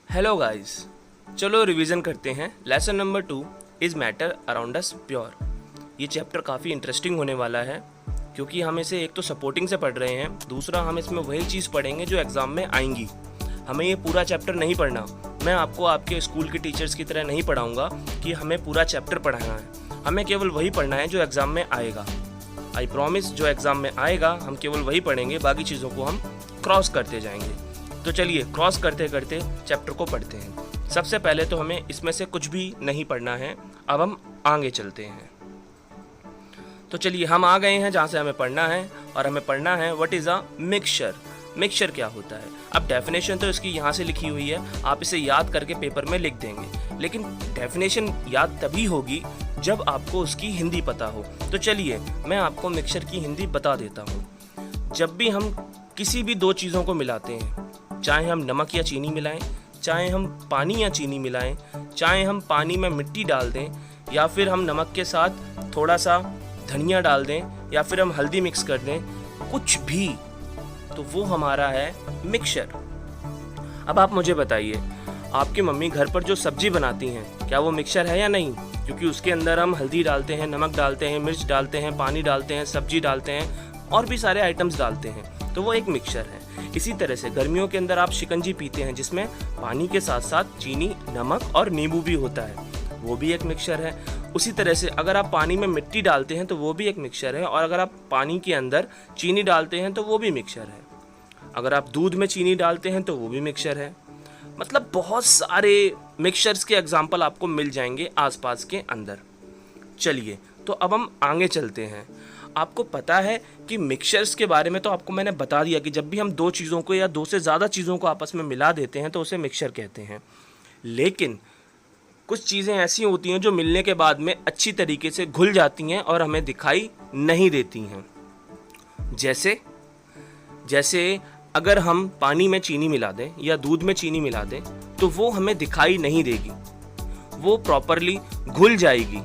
Hello guys, चलो revision करते हैं। Lesson number 2 is matter around us pure. ये चैप्टर काफ़ी इंटरेस्टिंग होने वाला है क्योंकि हम इसे एक तो सपोर्टिंग से पढ़ रहे हैं, दूसरा हम इसमें वही चीज़ पढ़ेंगे जो एग्ज़ाम में आएंगी। हमें ये पूरा चैप्टर नहीं पढ़ना। मैं आपको आपके स्कूल के टीचर्स की तरह नहीं पढ़ाऊँगा कि हमें पूरा चैप्टर पढ़ाना है। हमें केवल वही पढ़ना है जो एग्ज़ाम में आएगा। आई प्रॉमिस, जो एग्ज़ाम में आएगा हम केवल वही पढ़ेंगे, बाकी चीज़ों को हम क्रॉस करते जाएंगे। तो चलिए क्रॉस करते करते चैप्टर को पढ़ते हैं। सबसे पहले तो हमें इसमें से कुछ भी नहीं पढ़ना है। अब हम आगे चलते हैं। तो चलिए हम आ गए हैं जहाँ से हमें पढ़ना है, और हमें पढ़ना है what is a mixture. Mixture क्या होता है? अब डेफिनेशन तो इसकी यहाँ से लिखी हुई है, आप इसे याद करके पेपर में लिख देंगे, लेकिन डेफिनेशन याद तभी होगी जब आपको उसकी हिंदी पता हो। तो चलिए मैं आपको मिक्सचर की हिंदी बता देता हूँ। जब भी हम किसी भी दो चीज़ों को मिलाते हैं, चाहे हम नमक या चीनी मिलाएं, चाहे हम पानी या चीनी मिलाएं, चाहे हम पानी में मिट्टी डाल दें, या फिर हम नमक के साथ थोड़ा सा धनिया डाल दें, या फिर हम हल्दी मिक्स कर दें, कुछ भी, तो वो हमारा है मिक्सचर। अब आप मुझे बताइए, आपकी मम्मी घर पर जो सब्जी बनाती हैं, क्या वो मिक्सचर है या नहीं? क्योंकि उसके अंदर हम हल्दी डालते हैं, नमक डालते हैं, मिर्च डालते हैं, पानी डालते हैं, सब्जी डालते हैं और भी सारे आइटम्स डालते हैं, तो वो एक मिक्सचर है। इसी तरह से गर्मियों के अंदर आप शिकंजी पीते हैं जिसमें पानी के साथ साथ चीनी, नमक और नींबू भी होता है, वो भी एक मिक्सचर है। उसी तरह से अगर आप पानी में मिट्टी डालते हैं तो वो भी एक मिक्सचर है, और अगर आप पानी के अंदर चीनी डालते हैं तो वो भी मिक्सचर है। अगर आप दूध में चीनी डालते हैं तो वो भी मिक्सचर है। मतलब बहुत सारे मिक्सचर्स के एग्जाम्पल आपको मिल जाएंगे आसपास के अंदर। चलिए तो अब हम आगे चलते हैं। आपको पता है कि मिक्सचर्स के बारे में तो आपको मैंने बता दिया कि जब भी हम दो चीज़ों को या दो से ज़्यादा चीज़ों को आपस में मिला देते हैं तो उसे मिक्सचर कहते हैं। लेकिन कुछ चीज़ें ऐसी होती हैं जो मिलने के बाद में अच्छी तरीके से घुल जाती हैं और हमें दिखाई नहीं देती हैं। जैसे अगर हम पानी में चीनी मिला दें या दूध में चीनी मिला दें तो वो हमें दिखाई नहीं देगी, वो प्रॉपरली घुल जाएगी,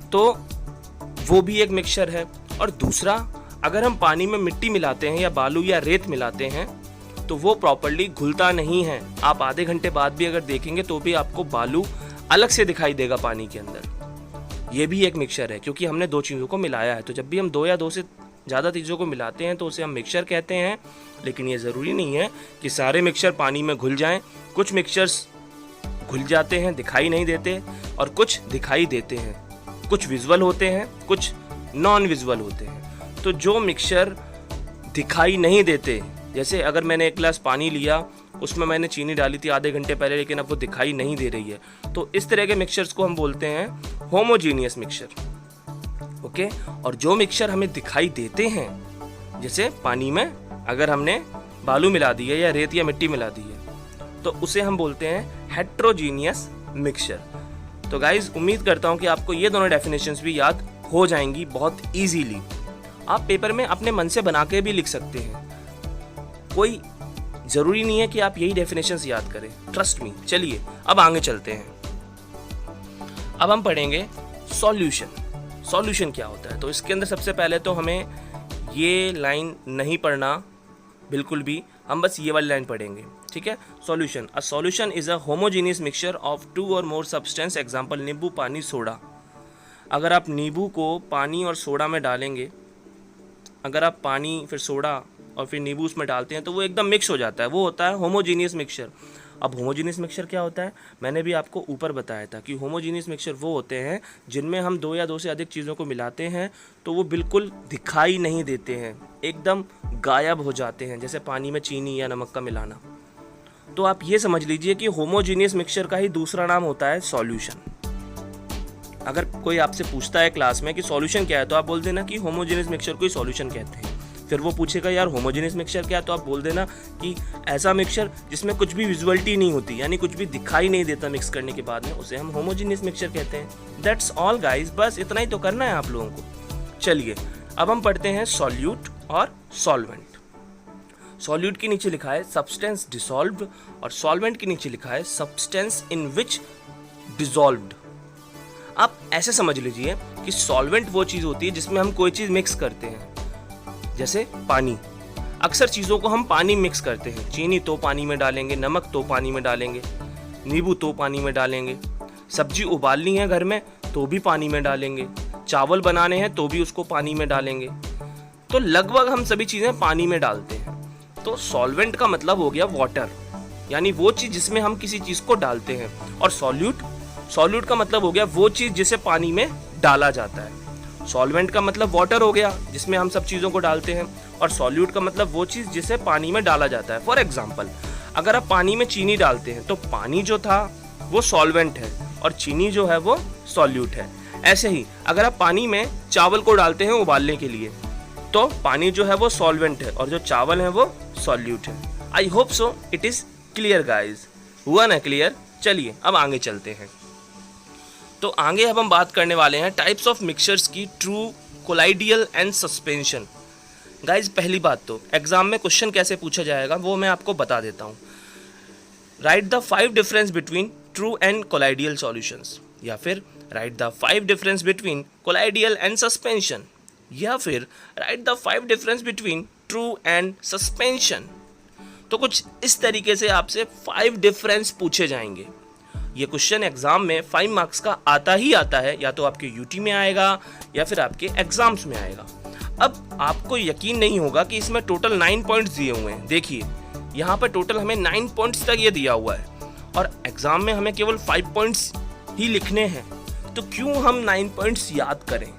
तो वो भी एक मिक्सचर है। और दूसरा, अगर हम पानी में मिट्टी मिलाते हैं या बालू या रेत मिलाते हैं तो वो प्रॉपरली घुलता नहीं है। आप आधे घंटे बाद भी अगर देखेंगे तो भी आपको बालू अलग से दिखाई देगा पानी के अंदर। ये भी एक मिक्सचर है क्योंकि हमने दो चीज़ों को मिलाया है। तो जब भी हम दो या दो से ज़्यादा चीज़ों को मिलाते हैं तो उसे हम मिक्सचर कहते हैं। लेकिन ये ज़रूरी नहीं है कि सारे मिक्सचर पानी में घुल जाएँ। कुछ मिक्सचर्स घुल जाते हैं, दिखाई नहीं देते, और कुछ दिखाई देते हैं। कुछ विजुअल होते हैं, कुछ नॉन विजुअल होते हैं। तो जो मिक्सचर दिखाई नहीं देते, जैसे अगर मैंने एक गिलास पानी लिया, उसमें मैंने चीनी डाली थी आधे घंटे पहले, लेकिन अब वो दिखाई नहीं दे रही है, तो इस तरह के मिक्सचर्स को हम बोलते हैं होमोजीनियस मिक्सचर। ओके। और जो मिक्सचर हमें दिखाई देते हैं, जैसे पानी में अगर हमने बालू मिला दी है या रेत या मिट्टी मिला दी है, तो उसे हम बोलते हैं हेट्रोजीनियस मिक्सचर। तो गाइज, उम्मीद करता हूँ कि आपको ये दोनों डेफिनेशंस भी याद हो जाएंगी बहुत इजीली। आप पेपर में अपने मन से बना के भी लिख सकते हैं, कोई ज़रूरी नहीं है कि आप यही डेफिनेशंस याद करें, ट्रस्ट मी। चलिए अब आगे चलते हैं। अब हम पढ़ेंगे सॉल्यूशन। सॉल्यूशन क्या होता है? तो इसके अंदर सबसे पहले तो हमें ये लाइन नहीं पढ़ना बिल्कुल भी, हम बस ये वाली लाइन पढ़ेंगे, ठीक है। Solution, a solution is a homogeneous mixture of two or more substance, example नींबू, पानी, सोडा। अगर आप नींबू को पानी और सोडा में डालेंगे, अगर आप पानी फिर सोडा और फिर नींबू उसमें डालते हैं तो वो एकदम मिक्स हो जाता है, वो होता है होमोजीनियस मिक्सचर। अब होमोजीनियस मिक्सचर क्या होता है? मैंने भी आपको ऊपर बताया था कि होमोजीनियस मिक्सचर वो होते हैं जिनमें हम दो या दो से अधिक चीज़ों को मिलाते हैं तो वो बिल्कुल दिखाई नहीं देते हैं, एकदम गायब हो जाते हैं, जैसे पानी में चीनी या नमक का मिलाना। तो आप ये समझ लीजिए कि होमोजीनियस मिक्सचर का ही दूसरा नाम होता है सॉल्यूशन। अगर कोई आपसे पूछता है क्लास में कि सॉल्यूशन क्या है, तो आप बोल देना कि होमोजीनियस मिक्सचर को ही सॉल्यूशन कहते हैं। फिर वो पूछेगा यार होमोजीनियस मिक्सचर क्या है, तो आप बोल देना कि ऐसा मिक्सचर जिसमें कुछ भी विजुअलिटी नहीं होती, यानी कुछ भी दिखाई नहीं देता मिक्स करने के बाद में, उसे हम होमोजीनियस मिक्सचर कहते हैं। दैट्स ऑल गाइस, बस इतना ही तो करना है आप लोगों को। चलिए अब हम पढ़ते हैं सॉल्यूट और सॉल्वेंट। सॉल्यूट के नीचे लिखा है सब्सटेंस डिसॉल्व्ड, और सॉल्वेंट के नीचे लिखा है सब्सटेंस इन विच डिसॉल्व्ड। आप ऐसे समझ लीजिए कि सॉल्वेंट वो चीज़ होती है जिसमें हम कोई चीज़ मिक्स करते हैं, जैसे पानी। अक्सर चीज़ों को हम पानी मिक्स करते हैं, चीनी तो पानी में डालेंगे, नमक तो पानी में डालेंगे, नींबू तो पानी में डालेंगे, सब्जी उबालनी है घर में तो भी पानी में डालेंगे, चावल बनाने हैं तो भी उसको पानी में डालेंगे। तो लगभग हम सभी चीज़ें पानी में डालते हैं। तो सॉल्वेंट का मतलब हो गया वाटर, यानी वो चीज़ जिसमें हम किसी चीज़ को डालते हैं। और सॉल्यूट का मतलब हो गया वो चीज़ जिसे पानी में डाला जाता है। सॉल्वेंट का मतलब वाटर हो गया जिसमें हम सब चीज़ों को डालते हैं, और सॉल्यूट का मतलब वो चीज़ जिसे पानी में डाला जाता है। फॉर एग्जाम्पल, अगर आप पानी में चीनी डालते हैं तो पानी जो था वो सॉल्वेंट है और चीनी जो है वो सॉल्यूट है। ऐसे ही अगर आप पानी में चावल को डालते हैं उबालने के लिए तो पानी जो है वो सॉल्वेंट है और जो चावल है वो सॉल्यूट है। I hope so it is clear guys. हुआ ना क्लियर? चलिए अब आगे चलते हैं। तो आगे अब हम बात करने वाले हैं टाइप्स ऑफ मिक्सचर्स की, true, colloidal and suspension. Guys पहली बात तो एग्जाम में क्वेश्चन कैसे पूछा जाएगा वो मैं आपको बता देता हूँ। Right the 5 difference between true and colloidal solutions, या फिर right the 5 difference between colloidal and suspension, या फिर right the 5 difference between true and suspension. तो कुछ इस तरीके से आपसे 5 डिफरेंस पूछे जाएंगे। ये क्वेश्चन एग्जाम में 5 मार्क्स का आता ही आता है, या तो आपके यूटी में आएगा या फिर आपके एग्जाम्स में आएगा। अब आपको यकीन नहीं होगा कि इसमें टोटल 9 पॉइंट्स दिए हुए हैं। देखिए यहाँ पर टोटल हमें 9 पॉइंट्स तक ये दिया हुआ है और एग्जाम में हमें केवल 5 पॉइंट्स ही लिखने हैं। तो क्यों हम 9 पॉइंट्स याद करें?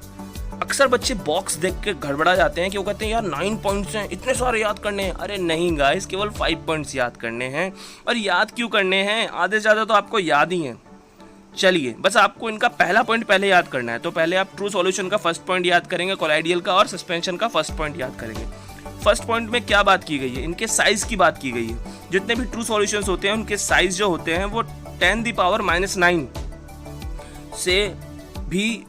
अक्सर बच्चे बॉक्स देख के गड़बड़ा जाते हैं कि वो कहते हैं यार 9 पॉइंट्स हैं, इतने सारे याद करने हैं। अरे नहीं गाइस, केवल 5 पॉइंट्स याद करने हैं। और याद क्यों करने हैं? आधे से ज़्यादा तो आपको याद ही हैं। चलिए बस आपको इनका पहला पॉइंट पहले याद करना है। तो पहले आप ट्रू सॉल्यूशन का फर्स्ट पॉइंट याद करेंगे, कोलाइडियल का और सस्पेंशन का फर्स्ट पॉइंट याद करेंगे। फर्स्ट पॉइंट में क्या बात की गई है? इनके साइज की बात की गई है। जितने भी ट्रू सॉल्यूशंस होते हैं उनके साइज जो होते हैं वो 10⁻⁹ से भी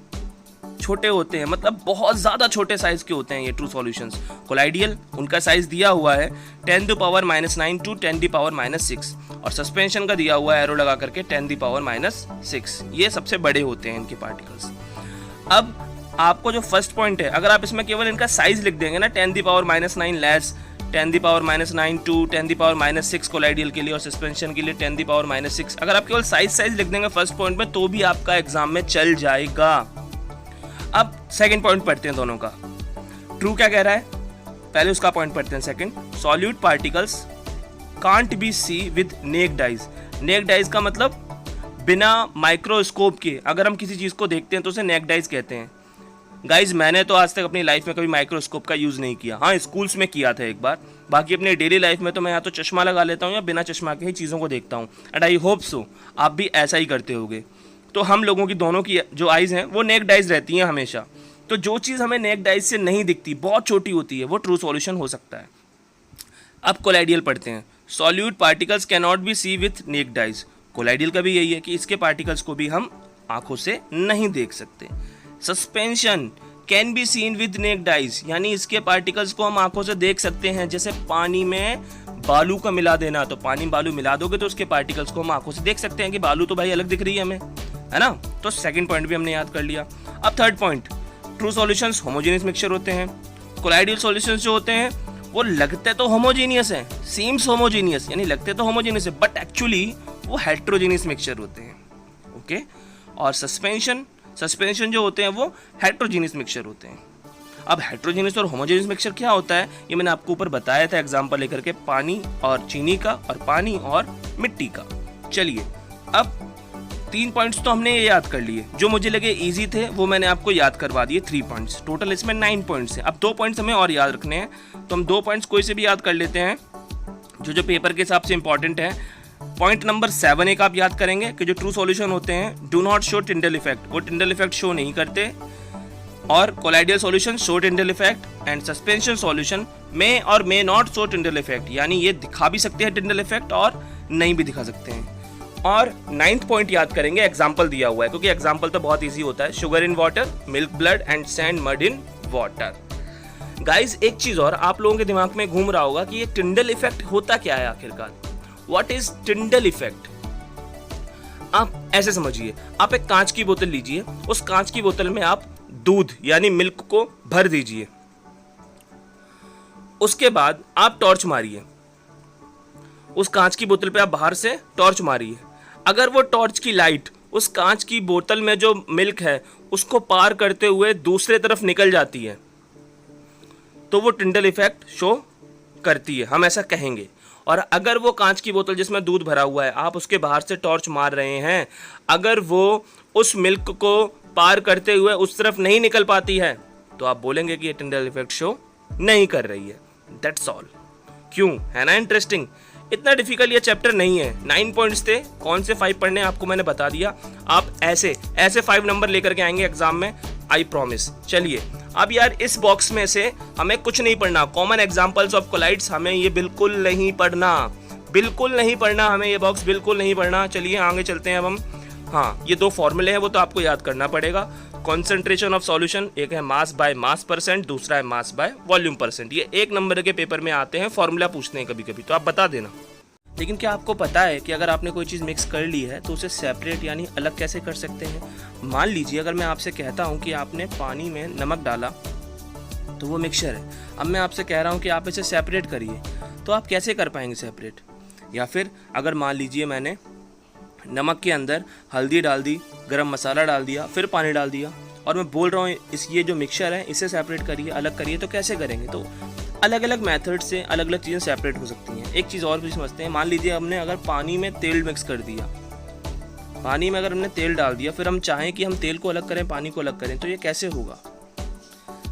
छोटे होते हैं, मतलब बहुत ज़्यादा छोटे साइज के होते हैं ये ट्रू सॉल्यूशंस। कोलाइडियल उनका साइज दिया हुआ है 10⁻⁹ टू 10⁻⁶, और सस्पेंशन का दिया हुआ है एरो लगा करके 10⁻⁶। ये सबसे बड़े होते हैं इनके पार्टिकल्स। अब आपको जो फर्स्ट पॉइंट है, अगर आप इसमें केवल इनका साइज लिख देंगे ना 10⁻⁹ लेस 10⁻⁹ टू 10⁻⁶ कोलाइडियल के लिए और सस्पेंशन के लिए 10⁻�6, अगर आप केवल साइज लिख देंगे फर्स्ट पॉइंट में तो भी आपका एग्जाम में चल जाएगा। अब सेकंड पॉइंट पढ़ते हैं दोनों का। ट्रू क्या कह रहा है, पहले उसका पॉइंट पढ़ते हैं। Second, solute particles can't be see with naked eyes. Naked eyes का मतलब बिना माइक्रोस्कोप के अगर हम किसी चीज़ को देखते हैं तो उसे नेक्ड आइज कहते हैं। गाइज मैंने तो आज तक अपनी लाइफ में कभी माइक्रोस्कोप का यूज़ नहीं किया। हाँ, स्कूल्स में किया था एक बार, बाकी अपने डेली लाइफ में तो मैं या तो चश्मा लगा लेता हूँ या बिना चश्मा के ही चीज़ों को देखता हूँ। एंड आई होप सो आप भी ऐसा ही करते होगे। तो हम लोगों की दोनों की जो आइज़ हैं वो नेक्ड आइज रहती हैं हमेशा। तो जो चीज़ हमें नेक्ड आइज से नहीं दिखती, बहुत छोटी होती है, वो ट्रू सॉल्यूशन हो सकता है। अब कोलाइडियल पढ़ते हैं। Solute particles cannot be see with naked eyes. Colloidal का भी यही है कि इसके पार्टिकल्स को भी हम आंखों से नहीं देख सकते। Suspension can be seen with naked eyes, यानी इसके पार्टिकल्स को हम आंखों से देख सकते हैं। जैसे पानी में बालू का मिला देना, तो पानी बालू मिला दोगे तो उसके पार्टिकल्स को हम आंखों से देख सकते हैं कि बालू तो भाई अलग दिख रही है हमें, है ना। तो सेकंड पॉइंट भी हमने याद कर लिया। अब third point, true solutions homogeneous mixture होते हैं। कोलाइडियल सॉल्यूशंस जो होते हैं वो लगते तो होमोजेनियस हैं, सीम्स होमोजेनियस, यानी लगते तो होमोजेनियस है बट एक्चुअली वो हेट्रोजेनियस मिक्सचर होते हैं। ओके, और सस्पेंशन जो होते हैं वो हेट्रोजेनियस मिक्सचर होते हैं। अब हेट्रोजेनियस और होमोजेनियस मिक्सचर क्या होता है ये मैंने आपको ऊपर बताया था एग्जांपल लेकर के, पानी और चीनी का और पानी और मिट्टी का। चलिए अब 3 पॉइंट्स तो हमने ये याद कर लिए, जो मुझे लगे इजी थे वो मैंने आपको याद करवा दिए 3 पॉइंट्स। टोटल इसमें 9 पॉइंट्स हैं। अब 2 पॉइंट्स हमें और याद रखने हैं, तो हम 2 पॉइंट्स कोई से भी याद कर लेते हैं जो पेपर के हिसाब से इंपॉर्टेंट है। पॉइंट नंबर 7 एक आप याद करेंगे कि जो ट्रू सॉल्यूशन होते हैं do not show Tyndall effect, वो टिंडल इफेक्ट शो नहीं करते। और colloidal solution show Tyndall effect and suspension solution may और may not show Tyndall effect, यानी ये दिखा भी सकते हैं टिंडल इफेक्ट और नहीं भी दिखा सकते हैं। और 9th पॉइंट याद करेंगे, एग्जाम्पल दिया हुआ है क्योंकि एग्जाम्पल तो बहुत ईजी होता है। Sugar in water, milk blood and sand mud in water. Guys एक चीज और आप लोगों के दिमाग में घूम रहा होगा कि ये टिंडल इफेक्ट होता क्या है आखिरकार। What is Tyndall effect? आप ऐसे समझिए, आप एक कांच की बोतल लीजिए, उस कांच की बोतल में आप दूध यानी मिल्क को भर दीजिए। उसके बाद आप टॉर्च मारिए, उस कांच की बोतल पे आप बाहर से टॉर्च मारिए। अगर वो टॉर्च की लाइट उस कांच की बोतल में जो मिल्क है उसको पार करते हुए दूसरे तरफ निकल जाती है तो वो टिंडल इफेक्ट शो करती है, हम ऐसा कहेंगे। और अगर वो कांच की बोतल जिसमें दूध भरा हुआ है, आप उसके बाहर से टॉर्च मार रहे हैं, अगर वो उस मिल्क को पार करते हुए उस तरफ नहीं निकल पाती है तो आप बोलेंगे कि ये टिंडल इफेक्ट शो नहीं कर रही है। That's all. क्यों, है ना इंटरेस्टिंग? इतना डिफिकल्ट ये चैप्टर नहीं है। 9 पॉइंट्स थे, कौन से 5 पढ़ने आपको मैंने बता दिया। आप ऐसे 5 नंबर लेकर के आएंगे एग्जाम में, आई प्रॉमिस। चलिए अब यार इस बॉक्स में से हमें कुछ नहीं पढ़ना। कॉमन एग्जांपल्स ऑफ कोलाइड्स हमें ये बिल्कुल नहीं पढ़ना, बिल्कुल नहीं पढ़ना, हमें ये बॉक्स बिल्कुल नहीं पढ़ना। चलिए आगे चलते हैं अब हम। हाँ, ये 2 फॉर्मूले हैं वो तो आपको याद करना पड़ेगा। कॉन्सेंट्रेशन ऑफ सॉल्यूशन, एक है मास बाय मास परसेंट, दूसरा है मास बाय वॉल्यूम परसेंट। ये 1 नंबर के पेपर में आते हैं, फॉर्मूला पूछते हैं कभी कभी, तो आप बता देना। लेकिन क्या आपको पता है कि अगर आपने कोई चीज़ मिक्स कर ली है तो उसे सेपरेट यानी अलग कैसे कर सकते हैं? मान लीजिए अगर मैं आपसे कहता हूँ कि आपने पानी में नमक डाला तो वो मिक्सचर है, अब मैं आपसे कह रहा हूँ कि आप इसे सेपरेट करिए, तो आप कैसे कर पाएंगे सेपरेट? या फिर अगर मान लीजिए मैंने नमक के अंदर हल्दी डाल दी, गरम मसाला डाल दिया, फिर पानी डाल दिया, और मैं बोल रहा हूँ इस ये जो मिक्सचर है इसे सेपरेट करिए, अलग करिए, तो कैसे करेंगे? तो अलग अलग मेथड से अलग अलग चीज़ें सेपरेट हो सकती हैं। एक चीज़ और भी समझते हैं, मान लीजिए हमने अगर पानी में तेल मिक्स कर दिया, पानी में अगर हमने तेल डाल दिया, फिर हम चाहें कि हम तेल को अलग करें, पानी को अलग करें, तो ये कैसे होगा?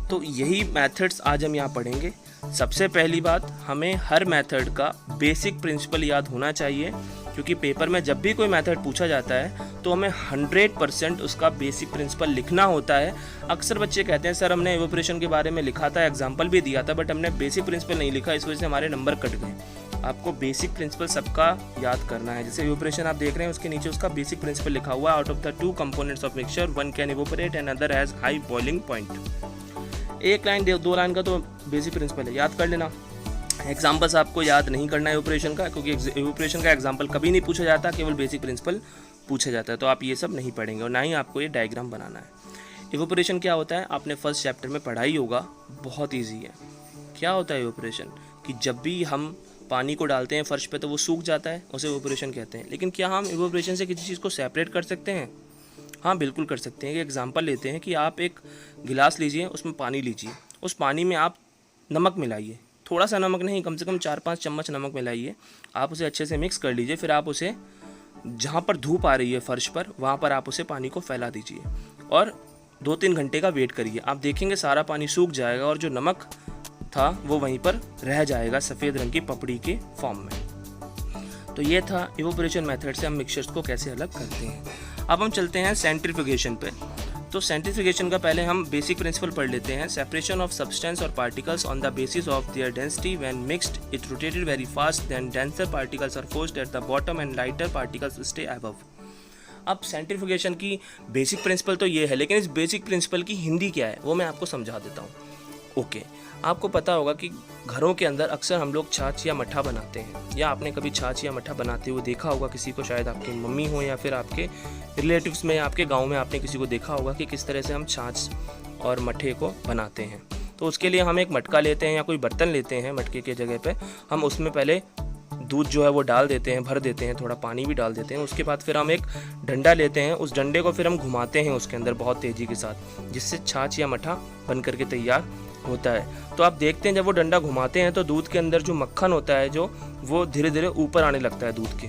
तो यही मेथड्स आज हम यहाँ पढ़ेंगे। सबसे पहली बात, हमें हर मेथड का बेसिक प्रिंसिपल याद होना चाहिए, क्योंकि पेपर में जब भी कोई मेथड पूछा जाता है तो हमें 100% उसका बेसिक प्रिंसिपल लिखना होता है। अक्सर बच्चे कहते हैं सर हमने इवेपोरेशन के बारे में लिखा था, एग्जाम्पल भी दिया था, बट हमने बेसिक प्रिंसिपल नहीं लिखा, इस वजह से हमारे नंबर कट गए। आपको बेसिक प्रिंसिपल सबका याद करना है। जैसे इवेपोरेशन आप देख रहे हैं, उसके नीचे उसका बेसिक प्रिंसिपल लिखा हुआ है, out of the 2 components of mixture 1 can evaporate and other has high boiling point. 1 line 2 line का तो बेसिक प्रिंसिपल है, याद कर लेना। एग्जाम्पल्स आपको याद नहीं करना है इवेपोरेशन का, क्योंकि इवेपोरेशन का एग्जाम्पल कभी नहीं पूछा जाता, केवल बेसिक प्रिंसिपल पूछा जाता है, तो आप ये सब नहीं पढ़ेंगे और ना ही आपको ये डायग्राम बनाना है। इवेपोरेशन क्या होता है आपने फर्स्ट चैप्टर में पढ़ा ही होगा, बहुत ईजी है। क्या होता है इवेपोरेशन? कि जब भी हम पानी को डालते हैं फर्श पे तो वो सूख जाता है, उसे इवेपोरेशन कहते हैं। लेकिन क्या हम इवेपोरेशन से किसी चीज़ को सेपरेट कर सकते हैं? हाँ बिल्कुल कर सकते हैं। एक एग्जांपल लेते हैं कि आप एक गिलास लीजिए, उसमें पानी लीजिए, उस पानी में आप नमक मिलाइए, थोड़ा सा नमक नहीं, कम से कम 4-5 चम्मच नमक मिलाइए, आप उसे अच्छे से मिक्स कर लीजिए, फिर आप उसे जहाँ पर धूप आ रही है फर्श पर, वहाँ पर आप उसे पानी को फैला दीजिए और 2-3 घंटे का वेट करिए। आप देखेंगे सारा पानी सूख जाएगा और जो नमक था वो वहीं पर रह जाएगा सफ़ेद रंग की पपड़ी के फॉर्म में। तो ये था इवेपोरेशन मेथड से हम मिक्सचर्स को कैसे अलग करते हैं। अब हम चलते हैं सेंट्रीफ्यूगेशन पे। तो सेंट्रीफ्यूगेशन का पहले हम बेसिक प्रिंसिपल पढ़ लेते हैं। सेपरेशन ऑफ सब्सटेंस और particles on the basis of their density when mixed it rotated very fast, then denser particles are forced at the bottom and lighter particles stay above. अब centrifugation की basic principle तो ये है, लेकिन इस basic principle की हिंदी क्या है वो मैं आपको समझा देता हूँ। ओके, आपको पता होगा कि घरों के अंदर अक्सर हम लोग छाछ या मट्ठा बनाते हैं, या आपने कभी छाछ या मट्ठा बनाते हुए देखा होगा किसी को, शायद आपकी मम्मी हो या फिर आपके रिलेटिव्स में या आपके गांव में आपने किसी को देखा होगा कि किस तरह से हम छाछ और मट्ठे को बनाते हैं। तो उसके लिए हम एक मटका लेते हैं या कोई बर्तन लेते हैं, मटके के जगह पे हम उसमें पहले दूध जो है वो डाल देते हैं, भर देते हैं, थोड़ा पानी भी डाल देते हैं। उसके बाद फिर हम एक डंडा लेते हैं, उस डंडे को फिर हम घुमाते हैं उसके अंदर बहुत तेज़ी के साथ, जिससे छाछ या मट्ठा बन करके तैयार होता है। तो आप देखते हैं जब वो डंडा घुमाते हैं तो दूध के अंदर जो मक्खन होता है जो वो धीरे धीरे ऊपर आने लगता है दूध के,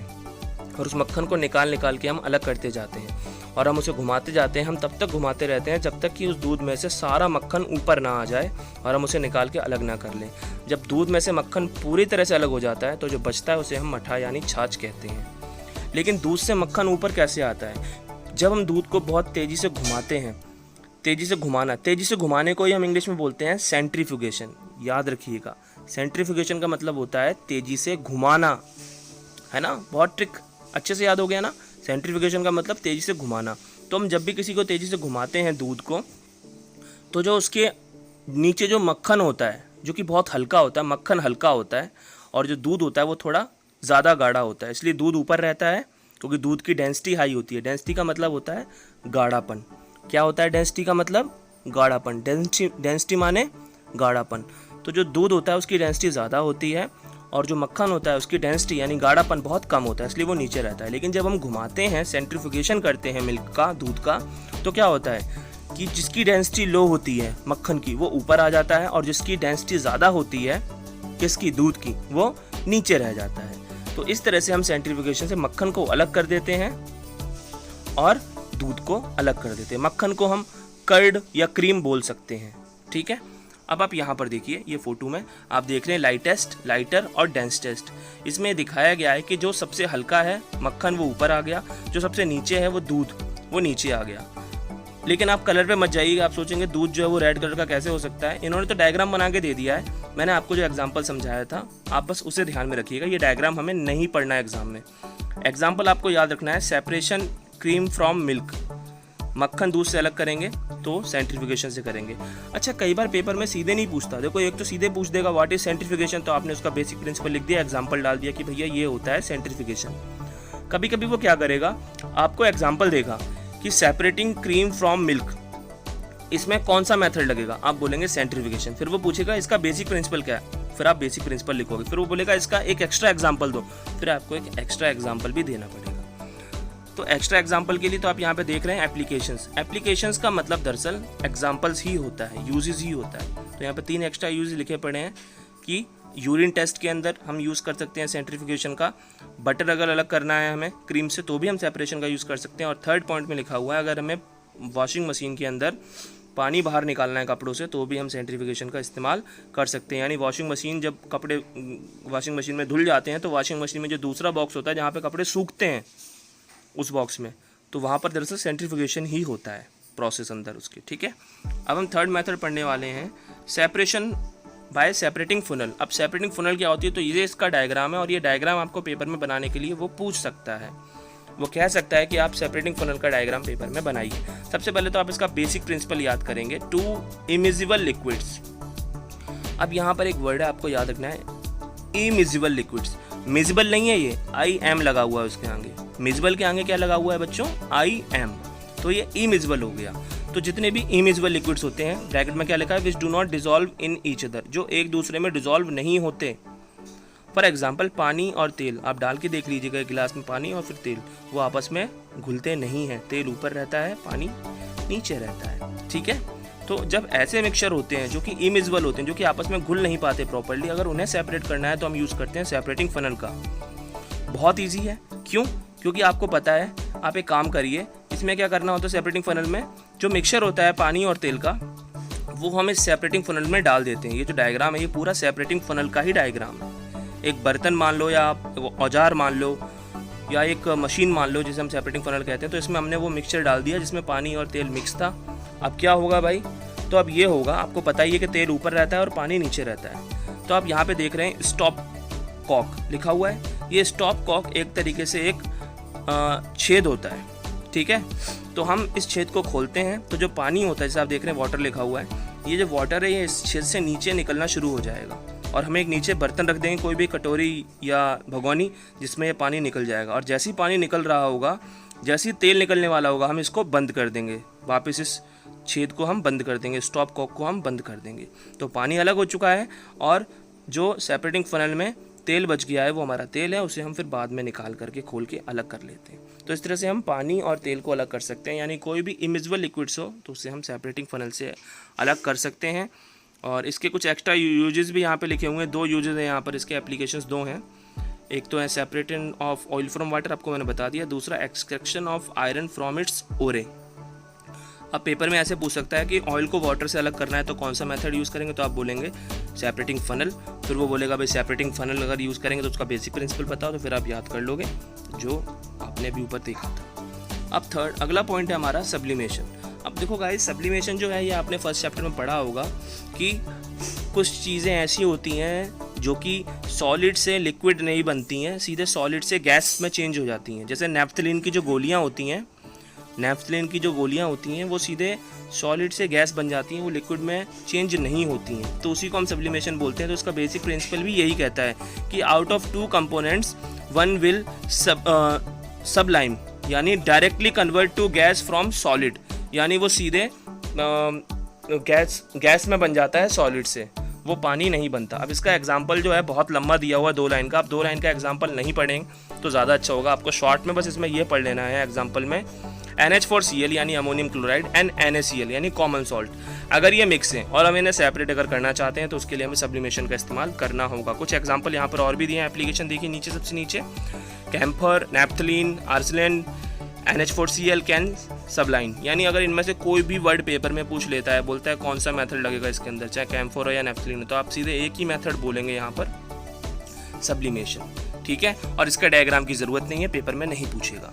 और उस मक्खन को निकाल के हम अलग करते जाते हैं और हम उसे घुमाते जाते हैं। हम तब तक घुमाते रहते हैं जब तक कि उस दूध में से सारा मक्खन ऊपर ना आ जाए और हम उसे निकाल के अलग ना कर लें। जब दूध में से मक्खन पूरी तरह से अलग हो जाता है तो जो बचता है उसे हम मट्ठा यानी छाछ कहते हैं। लेकिन दूध से मक्खन ऊपर कैसे आता है? जब हम दूध को बहुत तेज़ी से घुमाते हैं, तेज़ी से घुमाने को ही हम इंग्लिश में बोलते हैं सेंट्रीफ्यूगेशन। याद रखिएगा, सेंट्रीफ्यूगेशन का मतलब होता है तेज़ी से घुमाना, है ना? बहुत ट्रिक अच्छे से याद हो गया ना? सेंट्रीफ्यूगेशन का मतलब तेज़ी से घुमाना। तो हम जब भी किसी को तेज़ी से घुमाते हैं दूध को, तो जो उसके नीचे जो मक्खन होता है जो कि बहुत हल्का होता है, मक्खन हल्का होता है और जो दूध होता है वो थोड़ा ज़्यादा गाढ़ा होता है, इसलिए दूध ऊपर रहता है क्योंकि दूध की डेंसिटी हाई होती है। डेंसिटी का मतलब होता है गाढ़ापन। क्या होता है डेंसिटी का मतलब? गाढ़ापन। डेंसिटी माने गाढ़ापन। तो जो दूध होता है उसकी डेंसिटी ज़्यादा होती है और जो मक्खन होता है उसकी डेंसिटी यानी गाढ़ापन बहुत कम होता है, इसलिए वो नीचे रहता है। लेकिन जब हम घुमाते हैं, सेंट्रीफ्यूगेशन करते हैं मिल्क का, दूध का, तो क्या होता है कि जिसकी डेंसिटी लो होती है मक्खन की वो ऊपर आ जाता है और जिसकी डेंसिटी ज़्यादा होती है किसकी, दूध की, वो नीचे रह जाता है। तो इस तरह से हम सेंट्रीफ्यूगेशन से मक्खन को अलग कर देते हैं और दूध को अलग कर देते हैं। मक्खन को हम कर्ड या क्रीम बोल सकते हैं, ठीक है। अब आप यहाँ पर देखिए, ये फोटो में आप देख रहे हैं लाइटेस्ट, लाइटर और डेंसेस्ट। इसमें दिखाया गया है कि जो सबसे हल्का है मक्खन वो ऊपर आ गया, जो सबसे नीचे है वो दूध वो नीचे आ गया। लेकिन आप कलर पे मत जाइएगा, आप सोचेंगे दूध जो है वो रेड कलर का कैसे हो सकता है। इन्होंने तो डायग्राम बना के दे दिया है, मैंने आपको जो एग्जाम्पल समझाया था आप बस उसे ध्यान में रखिएगा। ये डायग्राम हमें नहीं पढ़ना है एग्जाम में। एग्जाम्पल आपको याद रखना है, सेपरेशन क्रीम फ्रॉम मिल्क, मक्खन दूध से अलग करेंगे तो सेंट्रीफ्यूगेशन से करेंगे। अच्छा, कई बार पेपर में सीधे नहीं पूछता, देखो एक तो सीधे पूछ देगा व्हाट इज सेंट्रीफ्यूगेशन, तो आपने उसका बेसिक प्रिंसिपल लिख दिया, एग्जाम्पल डाल दिया कि भैया ये होता है सेंट्रीफ्यूगेशन। कभी कभी वो क्या करेगा, आपको एग्जाम्पल देगा कि सेपरेटिंग क्रीम फ्रॉम मिल्क, इसमें कौन सा मेथड लगेगा, आप बोलेंगे सेंट्रीफ्यूगेशन। फिर वो पूछेगा इसका बेसिक प्रिंसिपल क्या है, फिर आप बेसिक प्रिंसिपल लिखोगे। फिर वो बोलेगा इसका एक एक्स्ट्रा एग्जाम्पल दो, फिर आपको एक एक्स्ट्रा एग्जाम्पल भी देना पड़ेगा। तो एक्स्ट्रा एग्जाम्पल के लिए तो आप यहाँ पे देख रहे हैं एप्लीकेशंस। एप्लीकेशंस का मतलब दरअसल एग्जाम्पल्स ही होता है, यूजेस ही होता है। तो यहाँ पे 3 एक्स्ट्रा यूज लिखे पड़े हैं कि यूरिन टेस्ट के अंदर हम यूज़ कर सकते हैं सेंट्रीफ्यूगेशन का। बटर अगर अलग करना है हमें क्रीम से तो भी हम सेपरेशन का यूज़ कर सकते हैं। और थर्ड पॉइंट में लिखा हुआ है अगर हमें वॉशिंग मशीन के अंदर पानी बाहर निकालना है कपड़ों से तो भी हम सेंट्रीफ्यूगेशन का इस्तेमाल कर सकते हैं। यानी वॉशिंग मशीन, जब कपड़े वॉशिंग मशीन में धुल जाते हैं तो वॉशिंग मशीन में जो दूसरा बॉक्स होता है जहाँ पे कपड़े सूखते हैं उस बॉक्स में, तो वहाँ पर दरअसल सेंट्रीफ्यूगेशन ही होता है प्रोसेस अंदर उसके, ठीक है। अब हम थर्ड मेथड पढ़ने वाले हैं, सेपरेशन बाय सेपरेटिंग फनल। अब सेपरेटिंग फनल क्या होती है, तो ये इसका डायग्राम है और ये डायग्राम आपको पेपर में बनाने के लिए वो पूछ सकता है, वो कह सकता है कि आप सेपरेटिंग फनल का डायग्राम पेपर में बनाइए। सबसे पहले तो आप इसका बेसिक प्रिंसिपल याद करेंगे, 2 इमिजिबल लिक्विड्स। अब यहाँ पर एक वर्ड है आपको याद रखना है, इमिजिबल लिक्विड्स। मिजिबल नहीं है, ये आई एम लगा हुआ है उसके आगे। मिजिबल के आगे क्या लगा हुआ है बच्चों, आई एम, तो ये इमिजिबल हो गया। तो जितने भी इमिजिबल लिक्विड्स होते हैं, ब्रैकेट में क्या लिखा है, which do not dissolve in each other, जो एक दूसरे में डिजॉल्व नहीं होते। फॉर एग्जाम्पल पानी और तेल, आप डाल के देख लीजिएगा एक गिलास में पानी और फिर तेल, वो आपस में घुलते नहीं हैं, तेल ऊपर रहता है पानी नीचे रहता है, ठीक है। तो जब ऐसे मिक्सचर होते हैं जो कि इमिजिबल होते हैं, जो कि आपस में घुल नहीं पाते प्रॉपर्ली, अगर उन्हें सेपरेट करना है तो हम यूज़ करते हैं सेपरेटिंग फनल का। बहुत ईजी है, क्यों, क्योंकि आपको पता है। आप एक काम करिए, इसमें क्या करना होता है, सेपरेटिंग फनल में जो मिक्सचर होता है पानी और तेल का वो हम इस सेपरेटिंग फनल में डाल देते हैं। ये जो डायग्राम है ये पूरा सेपरेटिंग फनल का ही डायग्राम है। एक बर्तन मान लो या आप औजार मान लो या एक मशीन मान लो जिसे हम सेपरेटिंग फनल कहते हैं, तो इसमें हमने वो मिक्सचर डाल दिया जिसमें पानी और तेल मिक्स था। अब क्या होगा भाई, तो अब ये होगा, आपको पता ही है कि तेल ऊपर रहता है और पानी नीचे रहता है। तो आप यहाँ पे देख रहे हैं स्टॉप कॉक लिखा हुआ है। ये स्टॉप कॉक एक तरीके से एक छेद होता है, ठीक है। तो हम इस छेद को खोलते हैं तो जो पानी होता है, जैसे आप देख रहे हैं वाटर लिखा हुआ है, ये जो वाटर है ये इस छेद से नीचे निकलना शुरू हो जाएगा और हमें एक नीचे बर्तन रख देंगे, कोई भी कटोरी या भगोनी, जिसमें ये पानी निकल जाएगा। और जैसे ही पानी निकल रहा होगा, जैसे ही तेल निकलने वाला होगा, हम इसको बंद कर देंगे, वापस इस छेद को हम बंद कर देंगे, स्टॉप कॉक को हम बंद कर देंगे। तो पानी अलग हो चुका है और जो सेपरेटिंग फनल में तेल बच गया है वो हमारा तेल है, उसे हम फिर बाद में निकाल करके खोल के अलग कर लेते हैं। तो इस तरह से हम पानी और तेल को अलग कर सकते हैं, यानी कोई भी इमिजिबल लिक्विड्स हो तो उसे हम सेपरेटिंग फनल से अलग कर सकते हैं। और इसके कुछ एक्स्ट्रा यूजेस भी यहाँ पे लिखे हुए हैं, 2 यूजेस हैं यहाँ पर, इसके एप्लीकेशंस 2 हैं। एक तो है separation of oil from water, आपको मैंने बता दिया। दूसरा extraction of iron from its ओरे। अब पेपर में ऐसे पूछ सकता है कि ऑयल को वाटर से अलग करना है तो कौन सा मेथड यूज़ करेंगे, तो आप बोलेंगे सेपरेटिंग फनल। फिर वो बोलेगा भाई सेपरेटिंग फनल अगर यूज़ करेंगे तो उसका बेसिक प्रिंसिपल पता हो तो फिर आप याद कर लोगे जो आपने अभी ऊपर देखा था। अब अगला पॉइंट है हमारा सब्लिमेशन। अब देखो गाइस, सब्लिमेशन जो है ये आपने फर्स्ट चैप्टर में पढ़ा होगा कि कुछ चीज़ें ऐसी होती हैं जो कि सॉलिड से लिक्विड नहीं बनती हैं, सीधे सॉलिड से गैस में चेंज हो जाती हैं। जैसे नेफ्थलीन की जो गोलियाँ होती हैं, नेफ्थलीन की जो गोलियाँ होती हैं वो सीधे सॉलिड से गैस बन जाती हैं, वो लिक्विड में चेंज नहीं होती हैं, तो उसी को हम सब्लिमेशन बोलते हैं। तो उसका बेसिक प्रिंसिपल भी यही कहता है कि out of 2 components 1 will sublime, यानी directly convert to gas from solid, यानी वो सीधे गैस में बन जाता है सॉलिड से। वो पानी नहीं बनता। अब इसका एग्जाम्पल जो है बहुत लंबा दिया हुआ है 2 लाइन का, आप 2 लाइन का एग्जाम्पल नहीं पढ़ेंगे तो ज़्यादा अच्छा होगा। आपको शॉर्ट में बस इसमें ये पढ़ लेना है एग्जाम्पल में, NH4Cl यानी अमोनियम क्लोराइड एंड NaCl यानी कॉमन सॉल्ट, अगर ये मिक्स है और हम इन्हें सेपरेट अगर करना चाहते हैं तो उसके लिए हमें सब्लिमेशन का इस्तेमाल करना होगा। कुछ एग्जाम्पल यहाँ पर और भी दिए हैं, एप्लीकेशन देखिए नीचे, सबसे नीचे, कैम्फर, नैप्थलीन, आर्सेलन, NH4Cl कैन सबलाइन, यानी अगर इनमें से कोई भी वर्ड पेपर में पूछ लेता है, बोलता है कौन सा मेथड लगेगा इसके अंदर, चाहे कैम्फर हो या नैप्थलीन हो, तो आप सीधे एक ही मेथड बोलेंगे यहाँ पर, सब्लिमेशन, ठीक है। और इसका डायग्राम की ज़रूरत नहीं है, पेपर में नहीं पूछेगा।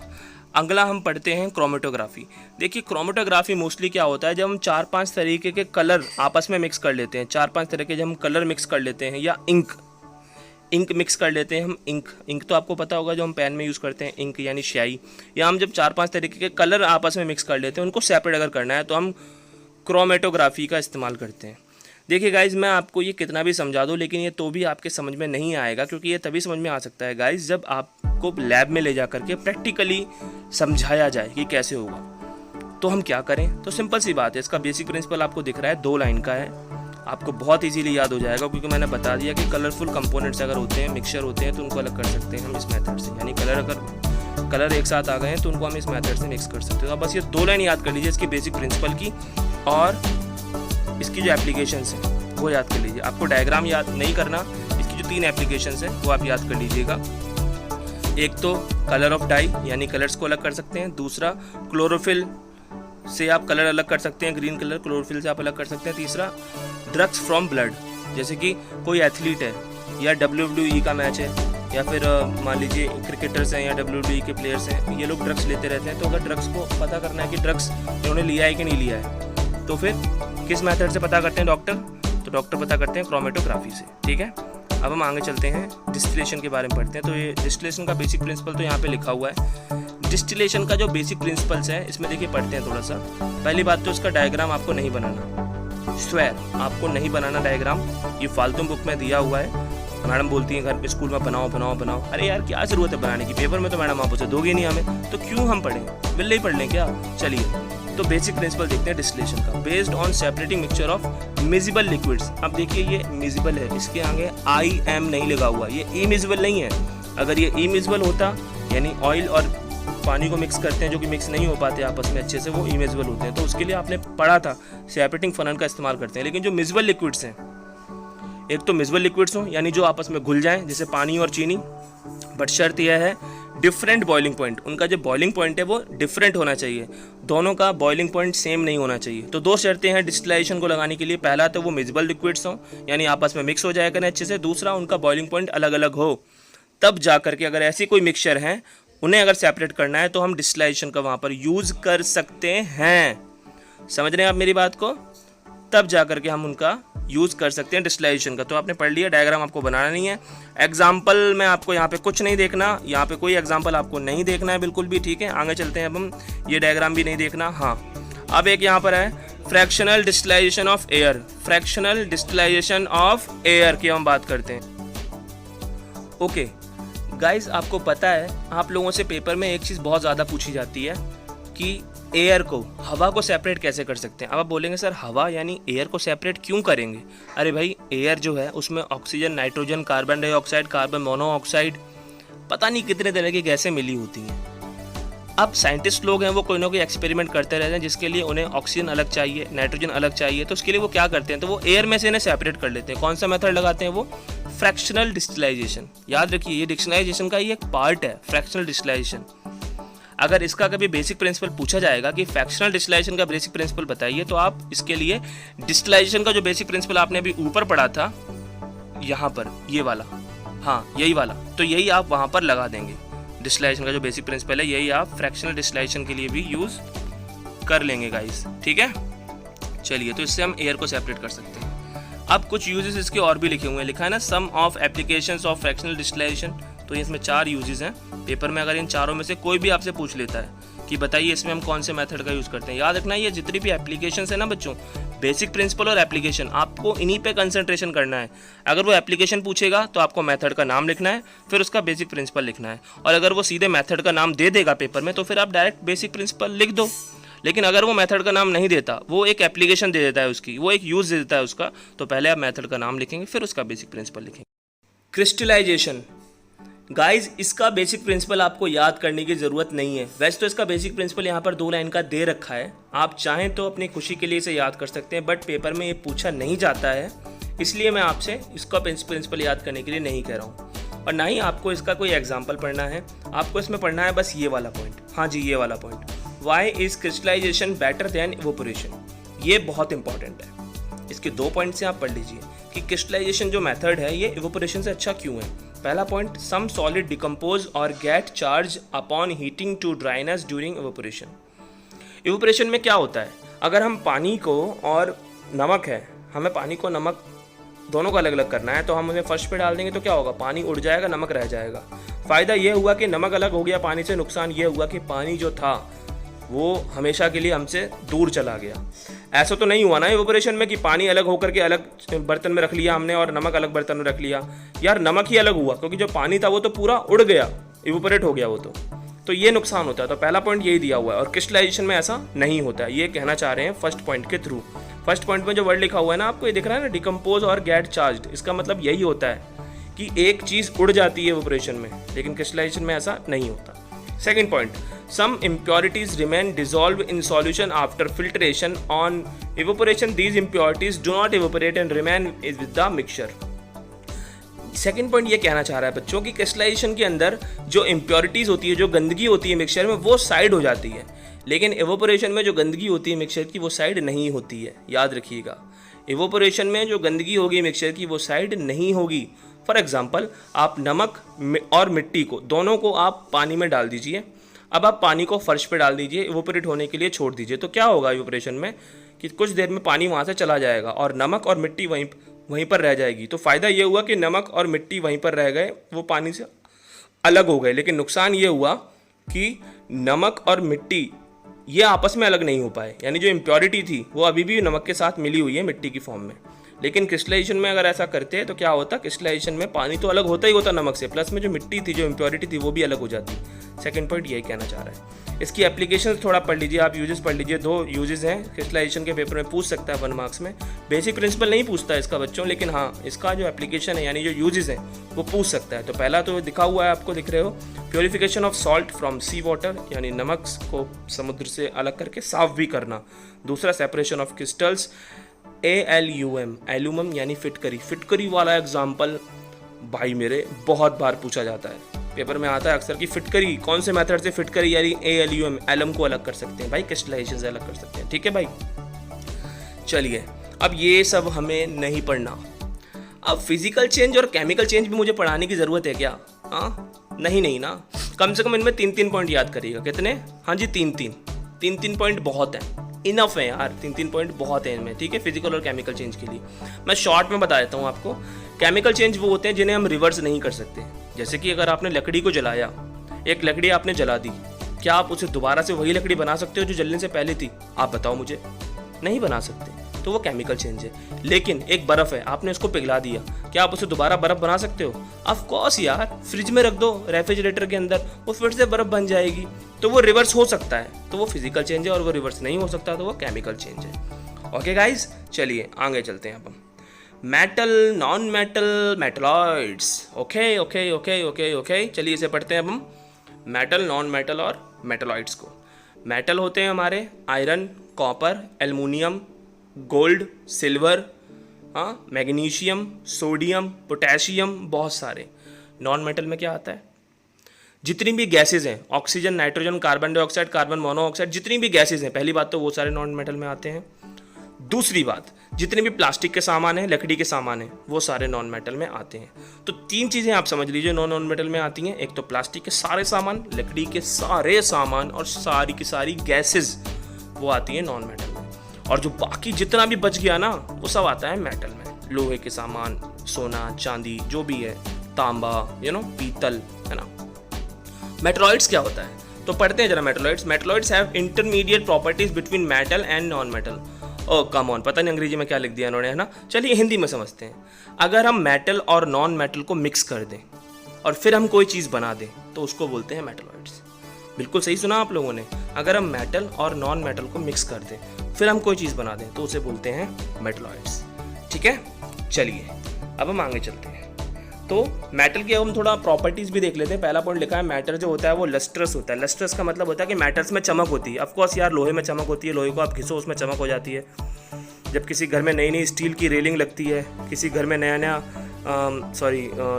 अगला हम पढ़ते हैं क्रोमेटोग्राफी। देखिए क्रोमेटोग्राफी मोस्टली क्या होता है, जब हम 4-5 तरीके के कलर आपस में मिक्स कर लेते हैं, 4-5 तरह के जब हम कलर मिक्स कर लेते हैं, या इंक मिक्स कर लेते हैं हम, इंक तो आपको पता होगा जो हम पेन में यूज़ करते हैं, इंक यानी स्याही, या हम जब 4-5 तरीके के कलर आपस में मिक्स कर लेते हैं, उनको सेपरेट अगर करना है तो हम क्रोमेटोग्राफी का इस्तेमाल करते हैं। देखिए गाइज, मैं आपको ये कितना भी समझा दूँ लेकिन ये तो भी आपके समझ में नहीं आएगा, क्योंकि ये तभी समझ में आ सकता है गाइज जब आपको लैब में ले जा करके प्रैक्टिकली समझाया जाए कि कैसे होगा। तो हम क्या करें, तो सिंपल सी बात है, इसका बेसिक प्रिंसिपल आपको दिख रहा है, 2 लाइन का है, आपको बहुत इजीली याद हो जाएगा, क्योंकि मैंने बता दिया कि कलरफुल कंपोनेंट्स अगर होते हैं, मिक्सचर होते हैं, तो उनको अलग कर सकते हैं हम इस मेथड से, यानी कलर एक साथ आ गए हैं तो उनको हम इस मेथड से मिक्स कर सकते हैं। तो बस ये 2 लाइन याद कर लीजिए इसकी बेसिक प्रिंसिपल की, और इसकी जो एप्लीकेशंस हैं वो याद कर लीजिए। आपको डायग्राम याद नहीं करना, इसकी जो 3 एप्लीकेशंस हैं वो आप याद कर लीजिएगा। एक तो कलर ऑफ डाई, यानी कलर्स को अलग कर सकते हैं। दूसरा क्लोरोफिल से आप कलर अलग कर सकते हैं, ग्रीन कलर क्लोरोफिल से आप अलग कर सकते हैं। तीसरा ड्रग्स फ्रॉम ब्लड, जैसे कि कोई एथलीट है या WWE का मैच है, या फिर मान लीजिए क्रिकेटर्स हैं या WWE के प्लेयर्स हैं, ये लोग ड्रग्स लेते रहते हैं, तो अगर ड्रग्स को पता करना है कि ड्रग्स इन्होंने लिया है कि नहीं लिया है, तो फिर किस मेथड से पता करते हैं डॉक्टर, तो डॉक्टर पता करते हैं क्रोमेटोग्राफी से, ठीक है। अब हम आगे चलते हैं, डिस्टिलेशन के बारे में पढ़ते हैं। तो ये डिस्टिलेशन का बेसिक प्रिंसिपल तो यहाँ पे लिखा हुआ है। डिस्टिलेशन का जो बेसिक प्रिंसिपल्स है इसमें देखिए पढ़ते हैं थोड़ा सा। पहली बात तो इसका डायग्राम आपको नहीं बनाना, स्वेर आपको नहीं बनाना डायग्राम, ये फालतू बुक में दिया हुआ है। मैडम बोलती है घर स्कूल में बनाओ, अरे यार क्या जरूरत है बनाने की, पेपर में तो मैडम आप उसे दोगे नहीं हमें, तो क्यों हम पढ़ें, बिल्ले ही पढ़ लें क्या। चलिए तो बेसिक प्रिंसिपल देखते हैं डिस्टिलेशन का। Based on separating mixture of miscible liquids, अब देखिए ये मिजिबल है, इसके आगे IM नहीं लगा हुआ, ये इमिजिबल नहीं है। अगर ये इमिजिबल होता, यानी ऑयल और पानी को मिक्स करते हैं जो कि मिक्स नहीं हो पाते आपस में अच्छे से, वो इमिजिबल होते हैं, तो उसके लिए आपने पढ़ा था सेपरेटिंग फनल का इस्तेमाल करते हैं। लेकिन जो मिजिबल लिक्विड्स हैं, एक तो मिजिबल लिक्विड्स हो यानी जो आपस में घुल जाएं, जैसे पानी और चीनी, बट शर्त यह है डिफरेंट बॉइलिंग पॉइंट, उनका जो बॉइलिंग पॉइंट है वो डिफरेंट होना चाहिए, दोनों का बॉइलिंग पॉइंट सेम नहीं होना चाहिए। तो 2 शर्तें हैं डिस्टिलेशन को लगाने के लिए, पहला तो वो मिजिबल लिक्विड्स हों यानी आपस में मिक्स हो जाया करें अच्छे से, दूसरा उनका बॉइलिंग पॉइंट अलग अलग हो, तब जा करके अगर ऐसी कोई मिक्सचर हैं उन्हें अगर सेपरेट करना है तो हम डिस्टिलेशन का वहाँ पर यूज़ कर सकते हैं। समझ रहे हैं आप मेरी बात को, तब जा करके हम उनका यूज़ कर सकते हैं डिस्टिलेशन का। तो आपने पढ़ लिया, डायग्राम आपको बनाना नहीं है, एग्जाम्पल में आपको यहाँ पे कुछ नहीं देखना, यहाँ पे कोई एग्जाम्पल आपको नहीं देखना है बिल्कुल भी, ठीक है। आगे चलते हैं, अब हम ये डायग्राम भी नहीं देखना। हाँ, अब एक यहाँ पर है fractional distillation of air, fractional distillation of air की हम बात करते हैं। ओके गाइज, आपको पता है आप लोगों से पेपर में एक चीज़ बहुत ज़्यादा पूछी जाती है कि एयर को, हवा को सेपरेट कैसे कर सकते हैं। अब आप बोलेंगे सर हवा यानी एयर को सेपरेट क्यों करेंगे। अरे भाई एयर जो है उसमें oxygen, nitrogen, carbon dioxide, carbon monoxide, पता नहीं कितने तरह की गैसें मिली होती हैं। अब साइंटिस्ट लोग हैं वो कोई ना कोई एक्सपेरिमेंट करते रहते हैं, जिसके लिए उन्हें ऑक्सीजन अलग चाहिए, नाइट्रोजन अलग चाहिए, तो उसके लिए वो क्या करते हैं, तो वो एयर में से इन्हें सेपरेट कर लेते हैं। कौन सा मेथड लगाते हैं वो, फ्रैक्शनल डिस्टिलाइजेशन। याद रखिए ये डिस्टिलाइजेशन का ही एक पार्ट है, फ्रैक्शनल डिस्टिलाइजेशन। अगर इसका कभी बेसिक प्रिंसिपल पूछा जाएगा कि फ्रैक्शनल डिस्टिलाइजेशन का बेसिक प्रिंसिपल बताइए, तो आप इसके लिए डिस्टिलाइजेशन का जो बेसिक प्रिंसिपल आपने अभी ऊपर पढ़ा था यहाँ पर, ये वाला, हाँ यही वाला, तो यही आप वहाँ पर लगा देंगे। डिस्टिलाइजेशन का जो बेसिक प्रिंसिपल है यही आप फ्रैक्शनल डिस्टिलाइजेशन के लिए भी यूज़ कर लेंगे गाइस, ठीक है। चलिए, तो इससे हम एयर को सेपरेट कर सकते हैं। अब कुछ यूजेस इसके और भी लिखे हुए हैं, लिखा है ना some of applications of fractional distillation, तो इसमें 4 यूजेस हैं। पेपर में अगर इन चारों में से कोई भी आपसे पूछ लेता है कि बताइए इसमें हम कौन से मेथड का यूज़ करते हैं, याद रखना ये जितनी भी एप्लीकेशंस है ना बच्चों, बेसिक प्रिंसिपल और एप्लीकेशन, आपको इन्हीं पे कंसंट्रेशन करना है। अगर वो एप्लीकेशन पूछेगा तो आपको मेथड का नाम लिखना है, फिर उसका बेसिक प्रिंसिपल लिखना है, और अगर वो सीधे मेथड का नाम दे देगा पेपर में तो फिर आप डायरेक्ट बेसिक प्रिंसिपल लिख दो। लेकिन अगर वो मेथड का नाम नहीं देता, वो एक एप्लीकेशन दे देता है उसकी, वो एक यूज़ दे देता है उसका, तो पहले आप मेथड का नाम लिखेंगे, फिर उसका बेसिक प्रिंसिपल लिखेंगे। क्रिस्टलाइजेशन, गाइज इसका बेसिक प्रिंसिपल आपको याद करने की ज़रूरत नहीं है। वैसे तो इसका बेसिक प्रिंसिपल यहाँ पर 2 लाइन का दे रखा है, आप चाहें तो अपनी खुशी के लिए इसे याद कर सकते हैं, बट पेपर में ये पूछा नहीं जाता है, इसलिए मैं आपसे इसका प्रिंसिपल याद करने के लिए नहीं कह रहा हूँ। और ना ही आपको इसका कोई एग्जाम्पल पढ़ना है, आपको इसमें पढ़ना है बस ये वाला पॉइंट। हाँ जी, ये वाला point, why is crystallization better than evaporation, ये बहुत इंपॉर्टेंट है। इसके 2 पॉइंट से आप पढ़ लीजिए कि क्रिस्टलाइजेशन जो मेथड है ये इवोपोरेशन से अच्छा क्यों है। पहला point, some solid decompose or get charge upon heating to dryness during evaporation. Evaporation में क्या होता है, अगर हम पानी को और नमक है, हमें पानी को नमक दोनों को अलग अलग करना है, तो हम उन्हें फर्श पे डाल देंगे तो क्या होगा, पानी उड़ जाएगा, नमक रह जाएगा। फ़ायदा ये हुआ कि नमक अलग हो गया पानी से, नुकसान ये हुआ कि पानी जो था वो हमेशा के लिए हमसे दूर चला गया। ऐसा तो नहीं हुआ ना इवोपोरेशन में कि पानी अलग होकर के अलग बर्तन में रख लिया हमने और नमक अलग बर्तन में रख लिया। यार नमक ही अलग हुआ, क्योंकि जो पानी था वो तो पूरा उड़ गया, इवोपोरेट हो गया वो तो ये नुकसान होता है। तो पहला पॉइंट यही दिया हुआ है, और क्रिस्टलाइजेशन में ऐसा नहीं होता है, ये कहना चाह रहे हैं फर्स्ट पॉइंट के थ्रू। फर्स्ट पॉइंट में जो वर्ड लिखा हुआ है ना, आपको ये दिख रहा है ना, डिकम्पोज और गेट चार्ज, इसका मतलब यही होता है कि एक चीज़ उड़ जाती है इवोपोरेशन में, लेकिन क्रिस्टलाइजेशन में ऐसा नहीं होता। Second point, some impurities remain dissolved in solution after filtration. On evaporation, these impurities do not evaporate and remain with the mixture. Second point ये कहना चाह रहा है बच्चों की क्रिस्टलाइजेशन के अंदर जो इम्प्योरिटीज होती है, जो गंदगी होती है मिक्सचर में, वो साइड हो जाती है, लेकिन इवोपोरेशन में जो गंदगी होती है मिक्सचर की वो साइड नहीं होती है। याद रखिएगा, इवोपोरेशन में जो गंदगी होगी मिक्सचर की वो साइड नहीं होगी। फॉर एग्जाम्पल, आप नमक और मिट्टी को दोनों को आप पानी में डाल दीजिए, अब आप पानी को फर्श पे डाल दीजिए, इवोपोरेट होने के लिए छोड़ दीजिए, तो क्या होगा इवोपोरेशन में कि कुछ देर में पानी वहाँ से चला जाएगा और नमक और मिट्टी वहीं पर रह जाएगी। तो फ़ायदा ये हुआ कि नमक और मिट्टी वहीं पर रह गए, वो पानी से अलग हो गए, लेकिन नुकसान ये हुआ कि नमक और मिट्टी ये आपस में अलग नहीं हो पाए, यानी जो इम्प्योरिटी थी वो अभी भी नमक के साथ मिली हुई है मिट्टी की फॉर्म में। लेकिन क्रिस्टलाइजेशन में अगर ऐसा करते हैं तो क्या होता, क्रिस्टलाइजेशन में पानी तो अलग होता ही होता नमक से, प्लस में जो मिट्टी थी, जो इम्प्योरिटी थी, वो भी अलग हो जाती। सेकंड पॉइंट यही कहना चाह रहा है। इसकी एप्लीकेशन थोड़ा पढ़ लीजिए, आप यूजेस पढ़ लीजिए, 2 यूजेस हैं, क्रिस्टलाइजेशन के पेपर में पूछ सकता है 1 मार्क्स में। बेसिक प्रिंसिपल नहीं पूछता है इसका बच्चों, लेकिन हाँ इसका जो एप्लीकेशन है यानी जो यूजेस हैं वो पूछ सकता है। तो पहला तो दिखा हुआ है, आपको दिख रहे हो, purification of salt from sea water, यानी नमक को समुद्र से अलग करके साफ भी करना। दूसरा, सेपरेशन ऑफ क्रिस्टल्स, ALUM, एल्यूमम यानी फिटकरी। फिटकरी वाला एग्जाम्पल भाई मेरे बहुत बार पूछा जाता है, पेपर में आता है अक्सर कि फिटकरी कौन से मेथड से फिटकरी यानी ALUM, एलम को अलग कर सकते हैं भाई, क्रिस्टलाइजेशन से अलग कर सकते हैं। ठीक है भाई, चलिए अब ये सब हमें नहीं पढ़ना। अब फिजिकल चेंज और केमिकल चेंज भी मुझे पढ़ाने की ज़रूरत है क्या? हाँ नहीं ना, कम से कम इनमें 3-3 पॉइंट याद करिएगा। कितने? हाँ जी 3-3 पॉइंट बहुत हैं, इनफ है यार, 3-3 पॉइंट बहुत है इनमें। ठीक है, फिजिकल और केमिकल चेंज के लिए मैं शॉर्ट में बता देता हूँ आपको। केमिकल चेंज वो होते हैं जिन्हें हम रिवर्स नहीं कर सकते। जैसे कि अगर आपने लकड़ी को जलाया, एक लकड़ी आपने जला दी, क्या आप उसे दोबारा से वही लकड़ी बना सकते हो जो जलने से पहले थी? आप बताओ मुझे, नहीं बना सकते, तो वो केमिकल चेंज है। लेकिन एक बर्फ़ है, आपने उसको पिघला दिया, क्या आप उसे दोबारा बर्फ़ बना सकते हो? ऑफ कोर्स यार, फ्रिज में रख दो, रेफ्रिजरेटर के अंदर, वो फिर से बर्फ़ बन जाएगी। तो वो रिवर्स हो सकता है, तो वो फिजिकल चेंज है, और वो रिवर्स नहीं हो सकता, तो वो केमिकल चेंज है। ओके गाइज, चलिए आगे चलते हैं अब हम। Metal, non metal, metalloids. Okay, चलिए इसे पढ़ते हैं अब हम, मेटल, नॉन मेटल और मेटलॉइड्स को। मेटल होते हैं हमारे iron, copper, aluminium, gold, silver, हाँ, मैग्नीशियम, सोडियम, पोटेशियम, बहुत सारे। नॉन मेटल में क्या आता है? जितनी भी गैसेज हैं, oxygen, nitrogen, carbon dioxide, carbon monoxide, जितनी भी गैसेज हैं, पहली बात तो वो सारे नॉन मेटल में आते हैं। दूसरी बात, जितने भी प्लास्टिक के सामान हैं, लकड़ी के सामान हैं, वो सारे नॉन मेटल में आते हैं। तो 3 चीज़ें आप समझ लीजिए नॉन मेटल में आती हैं। एक तो प्लास्टिक के सारे सामान, लकड़ी के सारे सामान, और सारी की सारी गैसेज वो आती हैं नॉन मेटल में। और जो बाकी जितना भी बच गया ना, वो सब आता है मेटल में। लोहे के सामान, सोना, चांदी, जो भी है, तांबा, पीतल, है ना। मेटलॉइड्स क्या होता है? तो पढ़ते हैं जरा metalloids. Metalloids have intermediate properties between metal and non metal. Oh come on, पता नहीं अंग्रेजी में क्या लिख दिया इन्होंने, है ना। चलिए हिंदी में समझते हैं। अगर हम मेटल और नॉन मेटल को मिक्स कर दें और फिर हम कोई चीज़ बना दें तो उसको बोलते हैं मेटलॉइड्स। बिल्कुल सही सुना आप लोगों ने। अगर हम मेटल और नॉन मेटल को मिक्स कर दें फिर हम कोई चीज़ बना दें तो उसे बोलते हैं मेटलॉइड्स। ठीक है, चलिए अब हम आगे चलते हैं। तो मेटल की अब हम थोड़ा प्रॉपर्टीज़ भी देख लेते हैं। पहला पॉइंट लिखा है मेटल जो होता है वो लस्ट्रस होता है। लस्ट्रस का मतलब होता है कि मेटल्स में चमक होती है। ऑफकोर्स यार लोहे में चमक होती है, लोहे को आप घिसो उसमें चमक हो जाती है। जब किसी घर में नई नई स्टील की रेलिंग लगती है, किसी घर में नया नया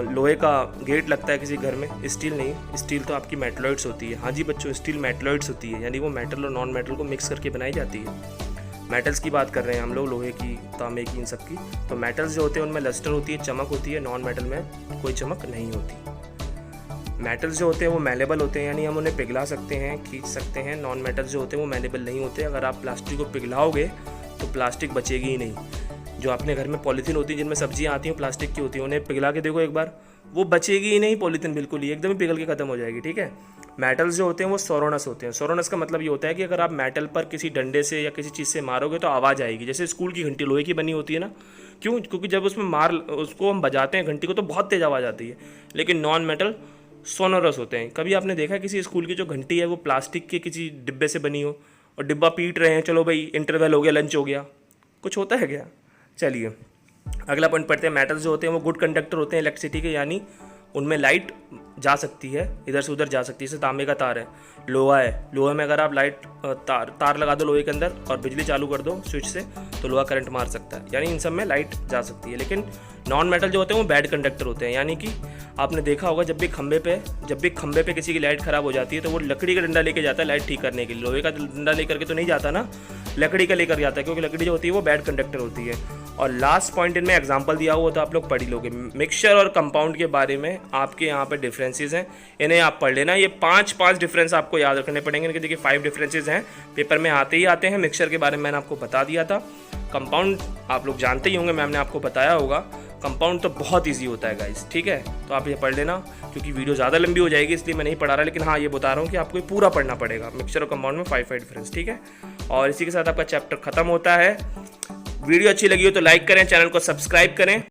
लोहे का गेट लगता है किसी घर में, स्टील नहीं, स्टील तो आपकी मेटलॉइड्स होती है। हाँ जी बच्चों, स्टील मेटलॉइड्स होती है, यानी वो मेटल और नॉन मेटल को मिक्स करके बनाई जाती है। मेटल्स की बात कर रहे हैं हम लोग, लोहे की, तांबे की, इन सब की। तो मेटल्स जो होते हैं उनमें लस्टर होती है, चमक होती है। नॉन मेटल में कोई चमक नहीं होती। मेटल्स जो होते हैं वो मेलेबल होते हैं, यानी हम उन्हें पिघला सकते हैं, खींच सकते हैं। नॉन मेटल्स जो होते हैं वो मेलेबल नहीं होते। अगर आप प्लास्टिक को पिघलाओगे तो प्लास्टिक बचेगी ही नहीं। जो अपने घर में पॉलीथीन होती है जिनमें सब्जियां आती हैं प्लास्टिक की होती हैं, उन्हें पिघला के देखो एक बार, वो बचेगी ही नहीं पॉलीथीन, बिल्कुल ही एकदम ही पिघल के ख़त्म हो जाएगी। ठीक है। मेटल्स जो होते हैं वो सोरोनस होते हैं। सोरोनस का मतलब ये होता है कि अगर आप मेटल पर किसी डंडे से या किसी चीज़ से मारोगे तो आवाज़ आएगी। जैसे स्कूल की घंटी लोहे की बनी होती है ना, क्यों? क्योंकि जब उसको हम बजाते हैं घंटी को तो बहुत तेज़ आवाज़ आती है। लेकिन नॉन मेटल सोनोरस होते हैं। कभी आपने देखा है किसी स्कूल की जो घंटी है वो प्लास्टिक के किसी डिब्बे से बनी हो और डिब्बा पीट रहे हैं, चलो भाई इंटरवल हो गया, लंच हो गया, कुछ होता है क्या? चलिए अगला पॉइंट पढ़ते हैं। मेटल्स जो होते हैं वो गुड कंडक्टर होते हैं इलेक्ट्रिसिटी के, यानी उनमें लाइट जा सकती है, इधर से उधर जा सकती है। जैसे तांबे का तार है, लोहा है, लोहे में अगर आप लाइट तार लगा दो लोहे के अंदर और बिजली चालू कर दो स्विच से तो लोहा करंट मार सकता है, यानी इन सब में लाइट जा सकती है। लेकिन नॉन मेटल जो होते हैं वो बैड कंडक्टर होते हैं, यानी कि आपने देखा होगा जब भी खंबे पे किसी की लाइट ख़राब हो जाती है तो वो लकड़ी का डंडा लेके जाता है लाइट ठीक करने के लिए। लोहे का डंडा लेकर के तो नहीं जाता ना, लकड़ी का लेकर जाता है, क्योंकि लकड़ी जो होती है वो बैड कंडक्टर होती है। और लास्ट पॉइंट इनमें एग्जांपल दिया हुआ तो आप लोग पढ़ ही लोगे। मिक्सचर और कंपाउंड के बारे में आपके यहाँ पे डिफरेंसेस हैं, इन्हें आप पढ़ लेना। ये पांच डिफरेंस आपको याद रखने पड़ेंगे। देखिए 5 डिफरेंसेस हैं, पेपर में आते ही आते हैं। मिक्सचर के बारे में मैंने आपको बता दिया था। कंपाउंड आप लोग जानते ही होंगे, मैम ने आपको बताया होगा। कंपाउंड तो बहुत ईजी होता है गाइस, ठीक है। तो आप ये पढ़ लेना, क्योंकि वीडियो ज़्यादा लंबी हो जाएगी इसलिए मैं नहीं पढ़ा रहा, लेकिन हाँ ये बता रहा हूँ कि आपको ये पूरा पढ़ना पड़ेगा। मिक्सचर और कंपाउंड में 5 डिफरेंस, ठीक है। और इसी के साथ आपका चैप्टर खत्म होता है। वीडियो अच्छी लगी हो तो लाइक करें, चैनल को सब्सक्राइब करें।